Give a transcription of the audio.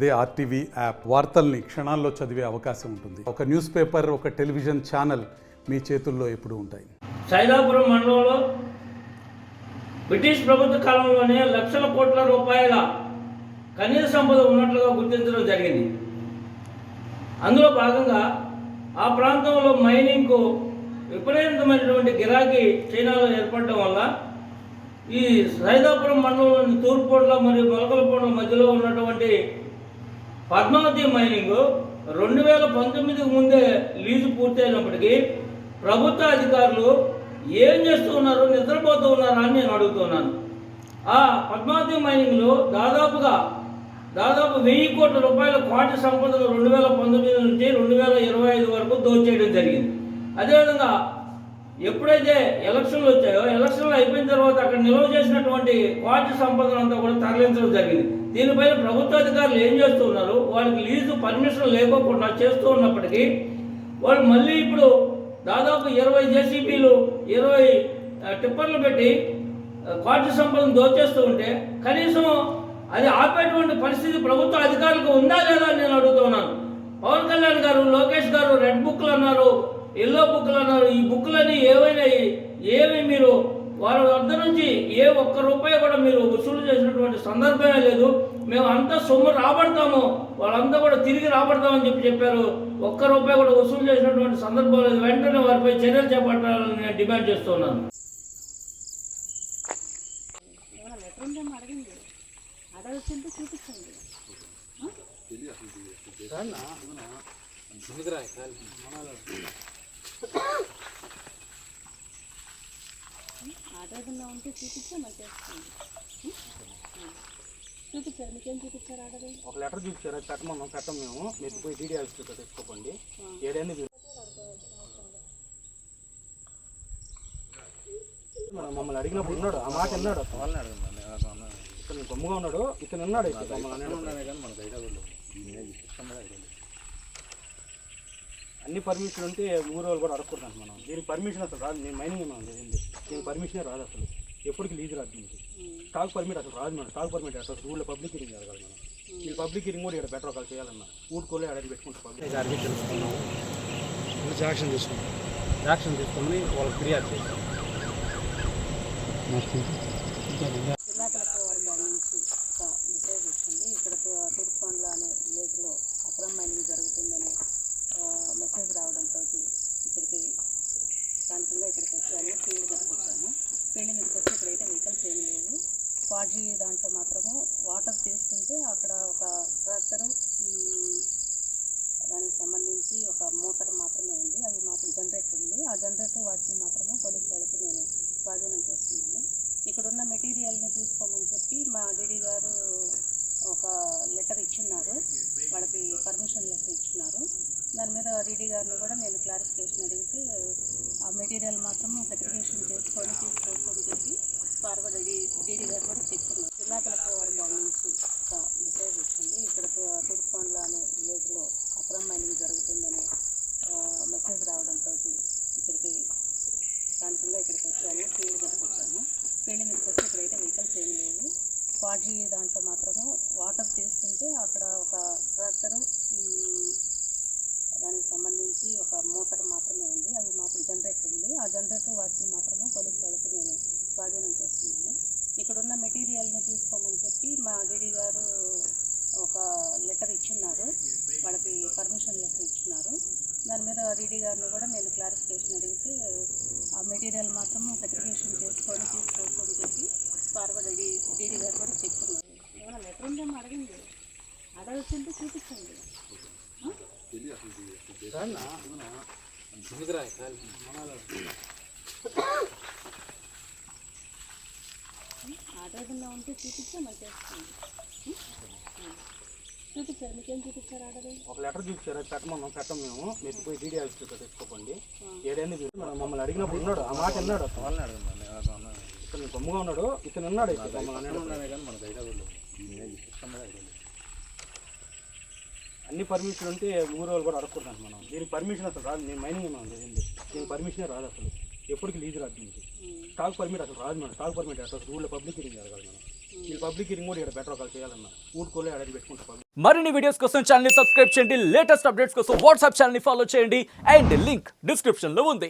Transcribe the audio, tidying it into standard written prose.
అదే RTV app వార్తల్ని క్షణాల్లో చదివే అవకాశం ఉంటుంది. ఒక న్యూస్ పేపర్, ఒక టెలివిజన్ ఛానల్ మీ చేతుల్లో ఎప్పుడూ ఉంటాయి. సైదాపురం మండలంలో బ్రిటిష్ ప్రభుత్వ కాలంలోనే లక్షల కోట్ల రూపాయల ఖనిజ సంపద ఉన్నట్లుగా గుర్తించడం జరిగింది. అందులో భాగంగా ఆ ప్రాంతంలో మైనింగ్కు విపరీతమైనటువంటి గిరాకీ చైనాలో ఏర్పడటం వల్ల ఈ సైదాపురం మండలంలోని తూర్పుపొండ్ల మరియు మొలకలపొండ్ల మధ్యలో ఉన్నటువంటి పద్మావతి మైనింగ్ 2019కు ముందే లీజు పూర్తయినప్పటికీ ప్రభుత్వ అధికారులు ఏం చేస్తూ ఉన్నారో, నిద్రపోతూ ఉన్నారా అని నేను అడుగుతున్నాను. ఆ పద్మావతి మైనింగ్లో దాదాపు 1000 కోట్ల రూపాయల క్వార్టీ సంపదను 2019 నుంచి 2025 వరకు దోచేయడం జరిగింది. అదేవిధంగా ఎప్పుడైతే ఎలక్షన్లు వచ్చాయో, ఎలక్షన్లు అయిపోయిన తర్వాత అక్కడ నిల్వ చేసినటువంటి క్వార్టీ సంపదను అంతా కూడా తరలించడం జరిగింది. దీనిపైన ప్రభుత్వ అధికారులు ఏం చేస్తూ ఉన్నారు, వాళ్ళకి లీజు పర్మిషన్ లేకోకుండా చేస్తూ ఉన్నప్పటికీ వాళ్ళు మళ్ళీ ఇప్పుడు దాదాపు 20 జేసీబీలు 20 టిప్పర్లు పెట్టి క్వార్టీ సంపదను దోచేస్తూ ఉంటే కనీసం అది ఆపేటువంటి పరిస్థితి ప్రభుత్వ అధికారులకు ఉందా లేదా అని నేను అడుగుతున్నాను. పవన్ కళ్యాణ్ గారు, లోకేష్ గారు రెడ్ బుక్లు అన్నారు, ఎల్లో బుక్లు అన్నారు. ఈ బుక్లని ఏమి మీరు వాళ్ళ వద్ద నుంచి ఏ ఒక్క రూపాయి కూడా మీరు వసూలు చేసినటువంటి సందర్భమే లేదు. మేము అంతా సొమ్ము రాబడతాము, వాళ్ళంతా కూడా తిరిగి రాబడతామని చెప్పారు. ఒక్క రూపాయి కూడా వసూలు చేసినటువంటి సందర్భం లేదు. వెంటనే వారిపై చర్యలు చేపట్టాలని నేను డిమాండ్ చేస్తున్నాను. ఆర్డర్ ఉంటే చూపించా మరి చేస్తుంది. చూపించారు, మీకేం చూపించారు ఆర్డర్? ఒక లెటర్ చూపించారు, అది పెట్టం మేము మీరు పోయి డీడీ ఆఫీస్లో తెచ్చుకోండి. ఏదైనా మమ్మల్ని అడిగినప్పుడు ఉన్నాడు, ఆ మాట విన్నాడు. ఇతను గమ్ముగా ఉన్నాడు, ఇతను ఉన్నాడు. అన్ని పర్మిషన్ ఉంటే ఊరు వాళ్ళు కూడా అడగకూడదు మనం. దీనికి పర్మిషన్ అసలు రాదు. నేను మైనింగ్ మనం జరిగింది, దీనికి పర్మిషనే రాదు అసలు. ఎప్పటికి లీజు రాదు దీనికి. స్టాక్ పర్మిట్ అసలు రాదు మేడం. స్టాక్ పర్మిట్ అసలు ఊళ్ళో పబ్లిక్ హీరింగ్ జరగాలి మనం. ఈ పబ్లిక్ హీరింగ్ కూడా ఇక్కడ బెటర్ ఒకళ్ళు చేయాలన్నా ఊరుకోలే అడిగి పెట్టుకుంటాం. పబ్లిక్ అడిగి తెలుసుకున్నాము, యాక్షన్ తీసుకుని వాళ్ళకి ఫిర్యాదు చేస్తాం. జిల్లా కలెక్టర్ వారి నుంచి ఒక మెసేజ్ వచ్చింది. ఇక్కడ తూర్పుకొండల అనే విలేజ్లో అక్రమ మైనింగ్ జరుగుతుందని మెసేజ్ రావడంతో ఇక్కడికి స్థానికంగా ఇక్కడికి వచ్చాము. ఫీల్డ్ మీదకి వచ్చాము. ఫీల్డ్ మీదకి వస్తే ఇక్కడైతే వెహికల్స్ ఏమీ లేవు. క్వార్జీ దాంట్లో మాత్రము వాటర్ తీస్తుంటే అక్కడ ఒక ట్రాక్టరు, దానికి సంబంధించి ఒక మోటార్ మాత్రమే ఉంది. అది మాత్రం జనరేటర్ ఉంది. ఆ జనరేటర్ వాటిని మాత్రము పోలీసు వాళ్ళకి నేను స్వాధీనం చేస్తున్నాను. ఇక్కడున్న మెటీరియల్ని తీసుకోమని చెప్పి మా డీడీ గారు ఒక లెటర్ ఇచ్చున్నారు, వాళ్ళకి పర్మిషన్ లెటర్ ఇచ్చున్నారు. దాని మీద డీడీ గారిని కూడా నేను క్లారిఫికేషన్ అడిగితే ఆ మెటీరియల్ మాత్రం సెగ్రిగేషన్ చేసుకొని తీసుకోవచ్చని చెప్పి ఫార్వర్డ్ డీడీ గారు కూడా చెప్తున్నారు. జిల్లా కలెక్టర్ వారి నుంచి ఒక మెసేజ్ వచ్చింది. ఇక్కడ తూర్పుకొండల అనే విలేజ్లో అక్రమ మైనింగ్ జరుగుతుందని మెసేజ్ రావడంతో ఇక్కడికి స్థానికంగా ఇక్కడికి వచ్చాము. ఫీల్డ్ మీదకి వచ్చాము. ఫీల్డ్ మీదకి వస్తే ఇక్కడైతే వెహికల్స్ ఏమీ లేవు. క్వార్జీ దాంట్లో మాత్రము వాటర్ తీస్తుంటే అక్కడ ఒక ట్రాక్టరు, దానికి సంబంధించి ఒక మోటార్ మాత్రమే ఉంది. అది మాత్రం జనరేటర్ ఉంది. ఆ జనరేటర్ వాటిని మాత్రము పోలీసు వాళ్ళకి నేను స్వాధీనం చేస్తున్నాను. ఇక్కడున్న మెటీరియల్ని తీసుకోమని చెప్పి మా డీడీ గారు ఒక లెటర్ ఇచ్చున్నారు, వాళ్ళకి పర్మిషన్ లెటర్ ఇచ్చున్నారు. దాని మీద డీడీ గారిని కూడా నేను క్లారిఫికేషన్ అడిగితే ఆ మెటీరియల్ మాత్రం సెగ్రిగేషన్ చేసుకొని తీసుకోవచ్చని చెప్పి ఫార్వర్డ్ డీడీ గారు కూడా చెప్తున్నారు. ఏమైనా లెటర్ ఉందేమో అడిగింది, ఆర్డర్ వచ్చింటే చూపించండి. ఆర్డర్ ఉంటే చూపించా మరి చేస్తుంది. చూపించారు, మీకేం చూపించారు ఆర్డర్? ఒక లెటర్ చూపించారు, అది పెట్టం మేము మీరు పోయి డీడీ ఆఫీస్లో తెచ్చుకోండి. ఏదైనా మమ్మల్ని అడిగినప్పుడు ఉన్నాడు, ఆ మాట విన్నాడు. ఇతను గమ్ముగా ఉన్నాడు, ఇతను ఉన్నాడు. అన్ని పర్మిషన్ ఉంటే ఊరు వాళ్ళు కూడా అడగకూడదు మనం. దీనికి పర్మిషన్ అసలు రాదు. నేను మైనింగ్ మనం జరిగింది, దీనికి పర్మిషనే రాదు అసలు. ఎప్పటికి లీజు రాదు దీనికి. స్టాక్ పర్మిట్ అసలు రాదు మేడం. స్టాక్ పర్మిట్ అసలు ఊళ్ళో పబ్లిక్ హీరింగ్ జరగాలి మనం. వీళ్ళు పబ్లిక్ ఇరింగ్ కూడా ఇక్కడ బెటర్ ఒకళ్ళు చేయాలన్నా ఊరుకోలే అడిగి పెట్టుకుంటారు పబ్లిక్. మరిన్ని వీడియోస్ కోసం ఛానల్ ని సబ్స్క్రైబ్ చేయండి, లేటెస్ట్ అప్డేట్స్ కోసం వాట్సాప్ ఛానల్ ని ఫాలో చేయండి అండ్ లింక్ డిస్క్రిప్షన్ లో ఉంది.